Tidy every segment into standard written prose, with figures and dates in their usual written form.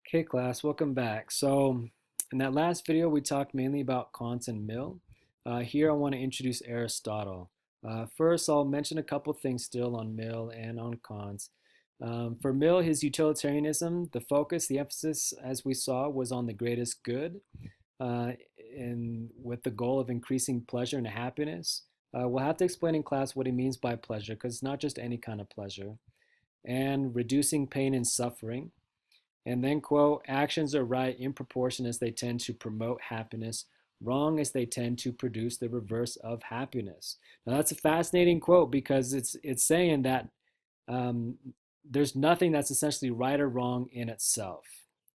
Okay, class, welcome back. So, in that last video, we talked mainly about Kant and Mill. Here, I want to introduce Aristotle. First, I'll mention a couple things still on Mill and on Kant. For Mill, his utilitarianism, the focus, the emphasis, as we saw, was on the greatest good, uh, and with the goal of increasing pleasure and happiness. We'll have to explain in class what he means by pleasure, because it's not just any kind of pleasure, and reducing pain and suffering. And then, quote, actions are right in proportion as they tend to promote happiness, wrong as they tend to produce the reverse of happiness. Now, that's a fascinating quote because it's saying that um, there's nothing that's essentially right or wrong in itself.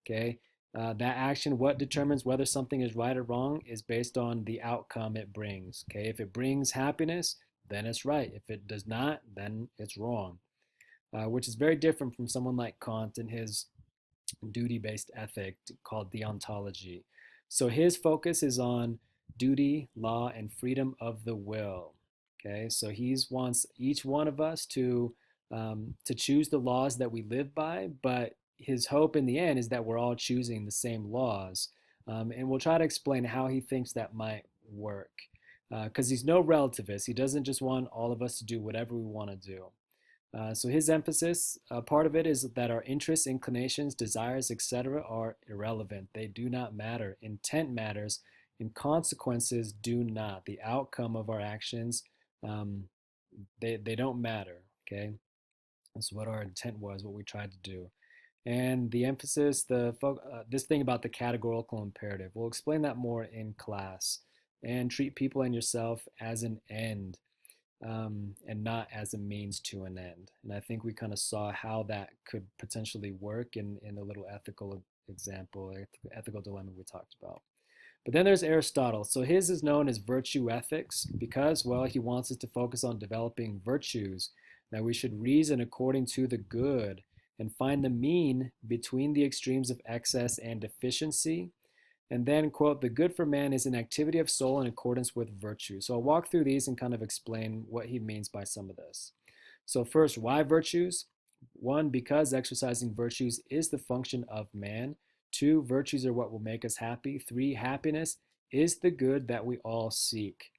Okay. That action, what determines whether something is right or wrong, is based on the outcome it brings. Okay. If it brings happiness, then it's right. If it does not, then it's wrong. Which is very different from someone like Kant and his duty-based ethic called deontology. So his focus is on duty, law, and freedom of the will. Okay, so he wants each one of us to choose the laws that we live by, but his hope in the end is that we're all choosing the same laws. And we'll try to explain how he thinks that might work. Because he's no relativist. He doesn't just want all of us to do whatever we want to do. So his emphasis, part of it is that our interests, inclinations, desires, etc., are irrelevant. They do not matter. Intent matters, and consequences do not. The outcome of our actions, um, they don't matter. Okay, that's what our intent was, what we tried to do. And the emphasis, this thing about the categorical imperative, we'll explain that more in class. And treat people and yourself as an end, and not as a means to an end. And I think we kind of saw how that could potentially work in the little ethical example, ethical dilemma we talked about. But then there's Aristotle. So his is known as virtue ethics because, well, he wants us to focus on developing virtues, that we should reason according to the good and find the mean between the extremes of excess and deficiency. And then, quote, the good for man is an activity of soul in accordance with virtue. So I'll walk through these and kind of explain what he means by some of this. So, first, why virtues? One, because exercising virtues is the function of man. Two, virtues are what will make us happy. Three, happiness is the good that we all seek.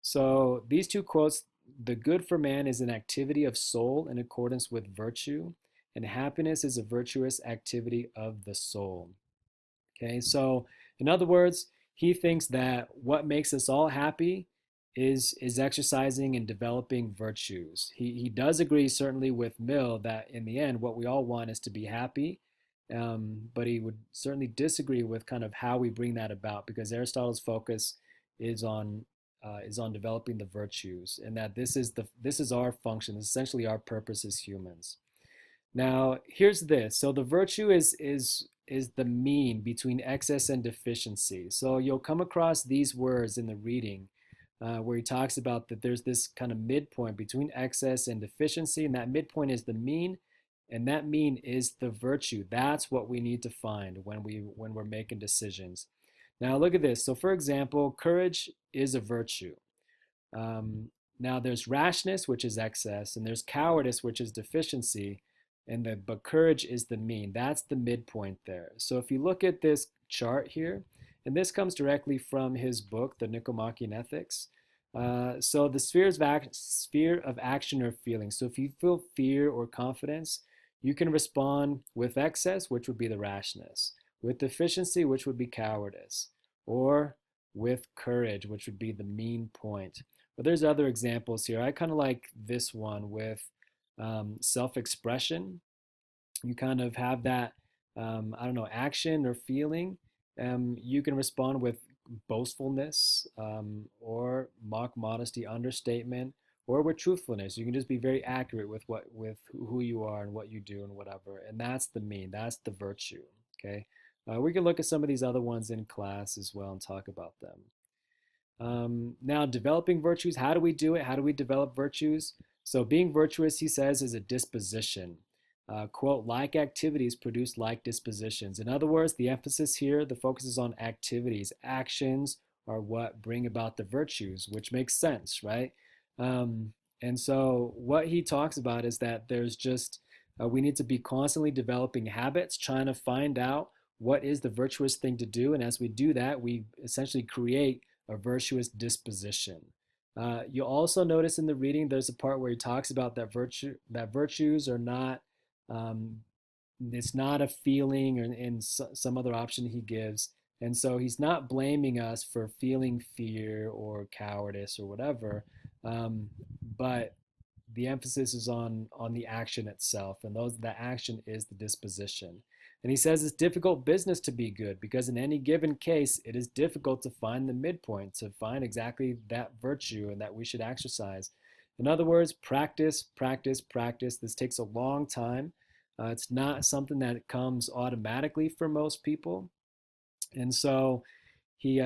So, these two quotes, the good for man is an activity of soul in accordance with virtue, and happiness is a virtuous activity of the soul. Okay, so in other words, he thinks that what makes us all happy is exercising and developing virtues. He does agree certainly with Mill that in the end, what we all want is to be happy, but he would certainly disagree with kind of how we bring that about because Aristotle's focus is on developing the virtues, and that this is our function, essentially our purpose as humans. Now, here's this. So the virtue is the mean between excess and deficiency. So you'll come across these words in the reading where he talks about that there's this kind of midpoint between excess and deficiency, and that midpoint is the mean, and that mean is the virtue. That's what we need to find when we're making decisions. Now look at this. So for example, courage is a virtue. Um, Now there's rashness, which is excess, and there's cowardice, which is deficiency, but courage is the mean. That's the midpoint there. So if you look at this chart here, and this comes directly from his book, The Nicomachean Ethics. So the sphere of action or feeling. So if you feel fear or confidence, you can respond with excess, which would be the rashness, with deficiency, which would be cowardice, or with courage, which would be the mean point. But there's other examples here. I kind of like this one with self-expression. You kind of have that, I don't know, action or feeling. You can respond with boastfulness, or mock modesty, understatement, or with truthfulness. You can just be very accurate with who you are and what you do and whatever. And that's the mean. That's the virtue. Okay. We can look at some of these other ones in class as well and talk about them. Now, developing virtues, how do we do it? How do we develop virtues? So, being virtuous, he says, is a disposition. Quote, like activities produce like dispositions. In other words, the emphasis here, the focus is on activities. Actions are what bring about the virtues, which makes sense, right? Um, and so, what he talks about is that we need to be constantly developing habits, trying to find out what is the virtuous thing to do. And as we do that, we essentially create a virtuous disposition. You'll also notice in the reading there's a part where he talks about that virtues are not um, it's not a feeling or in some other option he gives. And so he's not blaming us for feeling fear or cowardice or whatever, but the emphasis is on the action itself, and that action is the disposition. And he says it's difficult business to be good because in any given case it is difficult to find the midpoint, to find exactly that virtue and that we should exercise. In other words, practice, practice, practice. This takes a long time. It's not something that comes automatically for most people. And so he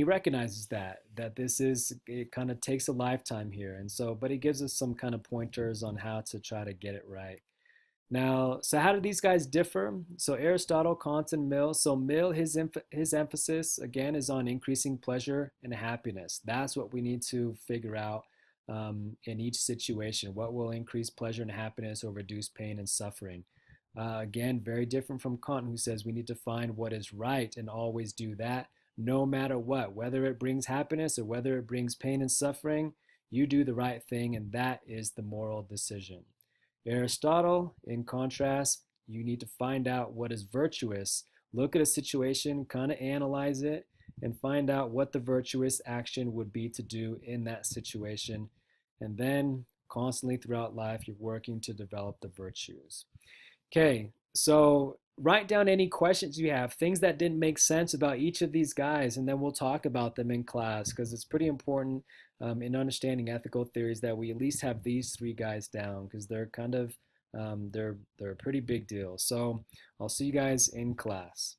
recognizes that this is, it kind of takes a lifetime here. And so, but he gives us some kind of pointers on how to try to get it right. Now, so how do these guys differ? So Aristotle, Kant, and Mill. So Mill, his emphasis again is on increasing pleasure and happiness. That's what we need to figure out in each situation. What will increase pleasure and happiness or reduce pain and suffering? Again, very different from Kant, who says we need to find what is right and always do that, no matter what, whether it brings happiness or whether it brings pain and suffering. You do the right thing, and that is the moral decision. Aristotle, in contrast, you need to find out what is virtuous. Look at a situation, kind of analyze it, and find out what the virtuous action would be to do in that situation. And then, constantly throughout life, you're working to develop the virtues. Okay, so write down any questions you have, things that didn't make sense about each of these guys, and then we'll talk about them in class because it's pretty important in understanding ethical theories that we at least have these three guys down because they're kind of they're a pretty big deal. So I'll see you guys in class.